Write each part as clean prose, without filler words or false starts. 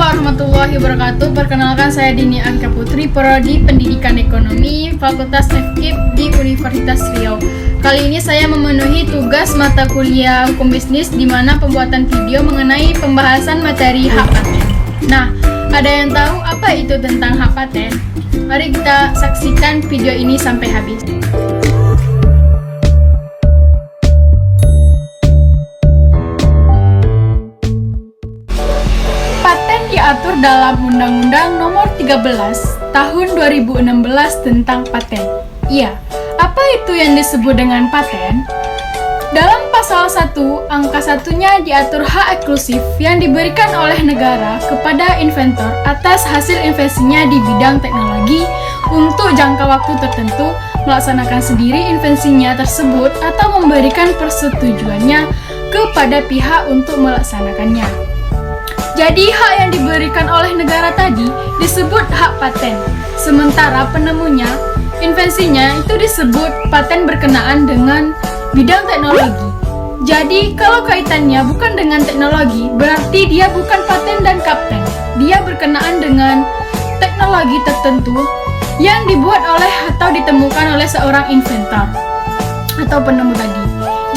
warahmatullahi wabarakatuh. Perkenalkan, saya Dini Anka Putri, Prodi Pendidikan Ekonomi, Fakultas FKIP di Universitas Riau. Kali ini saya memenuhi tugas mata kuliah Hukum Bisnis, di mana pembuatan video mengenai pembahasan materi hak paten. Nah, ada yang tahu apa itu tentang hak paten? Mari kita saksikan video ini sampai habis. Diatur dalam Undang-Undang Nomor 13 Tahun 2016 tentang paten. Iya, apa itu yang disebut dengan paten? Dalam pasal 1, angka 1-nya diatur hak eksklusif yang diberikan oleh negara kepada inventor atas hasil invensinya di bidang teknologi untuk jangka waktu tertentu, melaksanakan sendiri invensinya tersebut atau memberikan persetujuannya kepada pihak untuk melaksanakannya. Jadi hak yang diberikan oleh negara tadi disebut hak paten. Sementara penemunya, invensinya itu disebut paten berkenaan dengan bidang teknologi. Jadi kalau kaitannya bukan dengan teknologi, berarti dia bukan paten dan kapten. Dia berkenaan dengan teknologi tertentu yang dibuat oleh atau ditemukan oleh seorang inventor atau penemu tadi.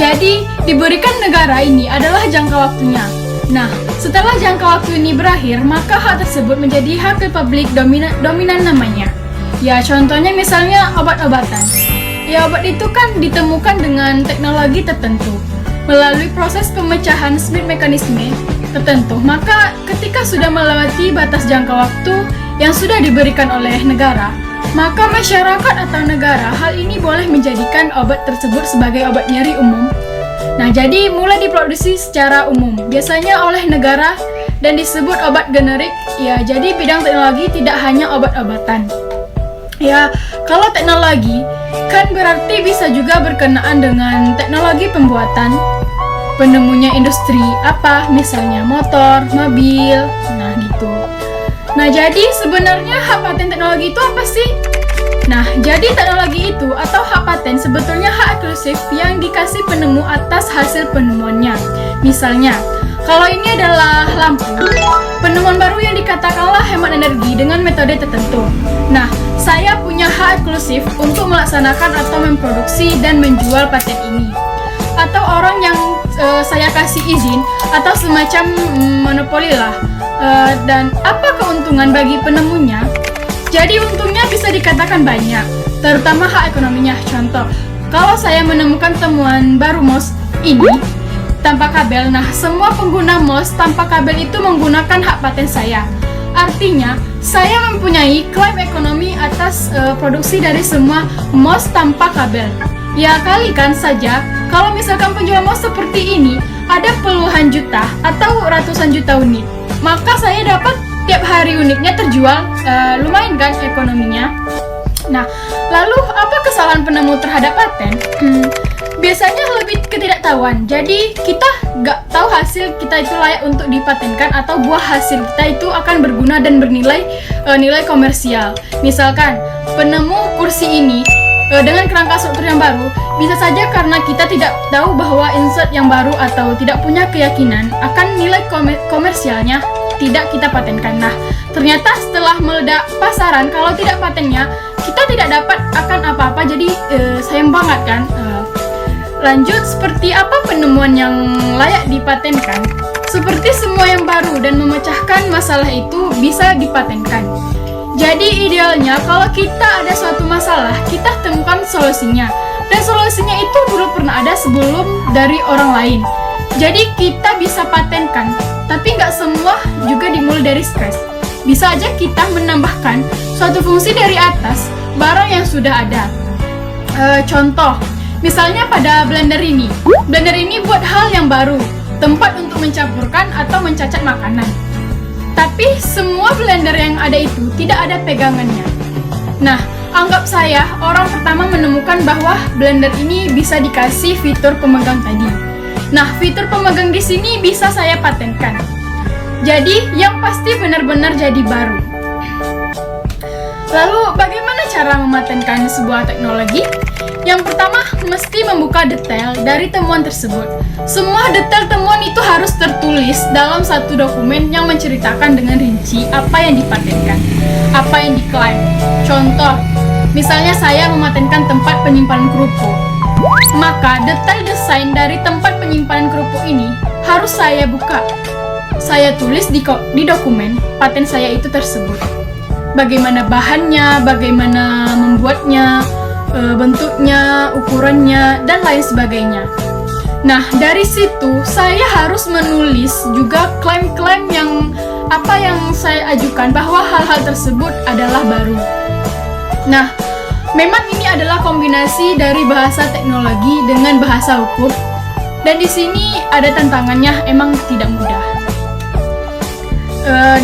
Jadi diberikan negara ini adalah jangka waktunya. Nah, setelah jangka waktu ini berakhir, maka hak tersebut menjadi hak republik dominan namanya. Ya, contohnya misalnya obat-obatan. Ya, obat itu kan ditemukan dengan teknologi tertentu. Melalui proses pemecahan Smith mekanisme tertentu, maka ketika sudah melewati batas jangka waktu yang sudah diberikan oleh negara, maka masyarakat atau negara hal ini boleh menjadikan obat tersebut sebagai obat nyeri umum. Nah, jadi mulai diproduksi secara umum, biasanya oleh negara dan disebut obat generik. Ya, jadi bidang teknologi tidak hanya obat-obatan. Ya, kalau teknologi kan berarti bisa juga berkenaan dengan teknologi pembuatan, penemunya industri apa, misalnya motor, mobil, nah gitu. Nah, jadi sebenarnya hak paten teknologi itu apa sih? Nah, jadi teknologi itu atau hak paten sebetulnya hak eksklusif yang dikasih penemu atas hasil penemuannya. Misalnya, kalau ini adalah lampu, penemuan baru yang dikatakanlah hemat energi dengan metode tertentu. Nah, saya punya hak eksklusif untuk melaksanakan atau memproduksi dan menjual paten ini. Atau orang yang saya kasih izin atau semacam monopoli lah. Dan apa keuntungan bagi penemunya? Jadi untungnya bisa dikatakan banyak, terutama hak ekonominya. Contoh, kalau saya menemukan temuan baru mouse ini tanpa kabel, nah semua pengguna mouse tanpa kabel itu menggunakan hak paten saya. Artinya, saya mempunyai klaim ekonomi atas produksi dari semua mouse tanpa kabel. Ya, kalikan saja, kalau misalkan penjual mouse seperti ini ada puluhan juta atau ratusan juta unit, maka saya dapat tiap hari unitnya terjual, lumayan kan ekonominya. Nah, lalu apa kesalahan penemu terhadap paten? Biasanya lebih ketidaktahuan. Jadi kita nggak tahu hasil kita itu layak untuk dipatenkan atau buah hasil kita itu akan berguna dan bernilai nilai komersial. Misalkan penemu kursi ini dengan kerangka struktur yang baru, bisa saja karena kita tidak tahu bahwa insert yang baru atau tidak punya keyakinan akan nilai komersialnya, tidak kita patenkan. Nah, ternyata setelah meledak pasaran, kalau tidak patennya, kita tidak dapat akan apa-apa, jadi sayang banget kan. Lanjut, seperti apa penemuan yang layak dipatenkan? Seperti semua yang baru dan memecahkan masalah itu bisa dipatenkan. Jadi idealnya kalau kita ada suatu masalah, kita temukan solusinya. Dan solusinya itu dulu pernah ada sebelum dari orang lain. Jadi kita bisa patenkan, tapi nggak semua juga dimulai dari scratch. Bisa aja kita menambahkan suatu fungsi dari atas barang yang sudah ada. Contoh, misalnya pada blender ini. Blender ini buat hal yang baru, tempat untuk mencampurkan atau mencacat makanan. Tapi semua blender yang ada itu tidak ada pegangannya. Nah, anggap saya orang pertama menemukan bahwa blender ini bisa dikasih fitur pemegang tadi. Nah, fitur pemegang di sini bisa saya patenkan. Jadi, yang pasti benar-benar jadi baru. Lalu, bagaimana cara mematenkan sebuah teknologi? Yang pertama, mesti membuka detail dari temuan tersebut. Semua detail temuan itu harus tertulis dalam satu dokumen yang menceritakan dengan rinci apa yang dipatenkan, apa yang diklaim. Contoh, misalnya saya mematenkan tempat penyimpanan kerupuk. Maka detail desain dari tempat penyimpanan kerupuk ini harus saya buka. Saya tulis di dokumen paten saya itu tersebut. Bagaimana bahannya, bagaimana membuatnya, bentuknya, ukurannya, dan lain sebagainya. Nah, dari situ saya harus menulis juga klaim-klaim yang saya ajukan bahwa hal-hal tersebut adalah baru. Nah, memang ini adalah kombinasi dari bahasa teknologi dengan bahasa hukum, dan di sini ada tantangannya, emang tidak mudah.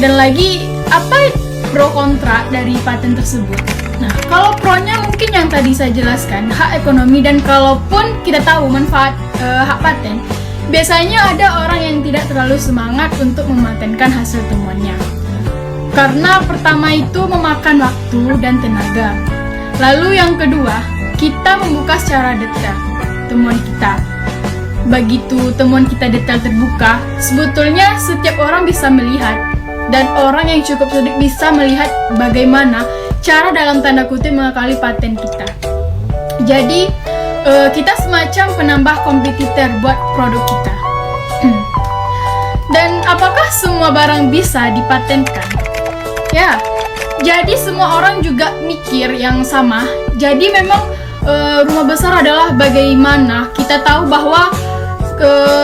Dan lagi, apa pro kontra dari paten tersebut? Nah, kalau pro-nya mungkin yang tadi saya jelaskan, hak ekonomi, dan kalaupun kita tahu manfaat hak paten, biasanya ada orang yang tidak terlalu semangat untuk mematenkan hasil temuannya. Karena pertama itu memakan waktu dan tenaga. Lalu yang kedua, kita membuka secara detail temuan kita. Begitu temuan kita detail terbuka, sebetulnya setiap orang bisa melihat, dan orang yang cukup cerdik bisa melihat bagaimana cara dalam tanda kutip mengakali paten kita. Jadi, kita semacam penambah kompetitor buat produk kita. Dan apakah semua barang bisa dipatenkan? Ya, jadi semua orang juga mikir yang sama. Jadi memang rumah besar adalah bagaimana kita tahu bahwa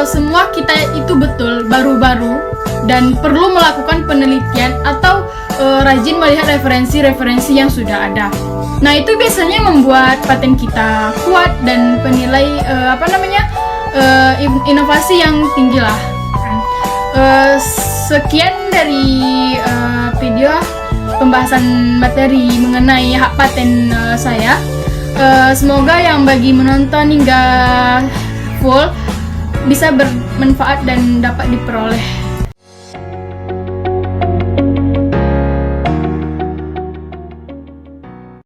semua kita itu betul baru-baru dan perlu melakukan penelitian atau rajin melihat referensi-referensi yang sudah ada. Nah, itu biasanya membuat paten kita kuat dan penilai inovasi yang tinggi lah. Sekian dari video pembahasan materi mengenai hak paten saya. Semoga yang bagi menonton hingga full bisa bermanfaat dan dapat diperoleh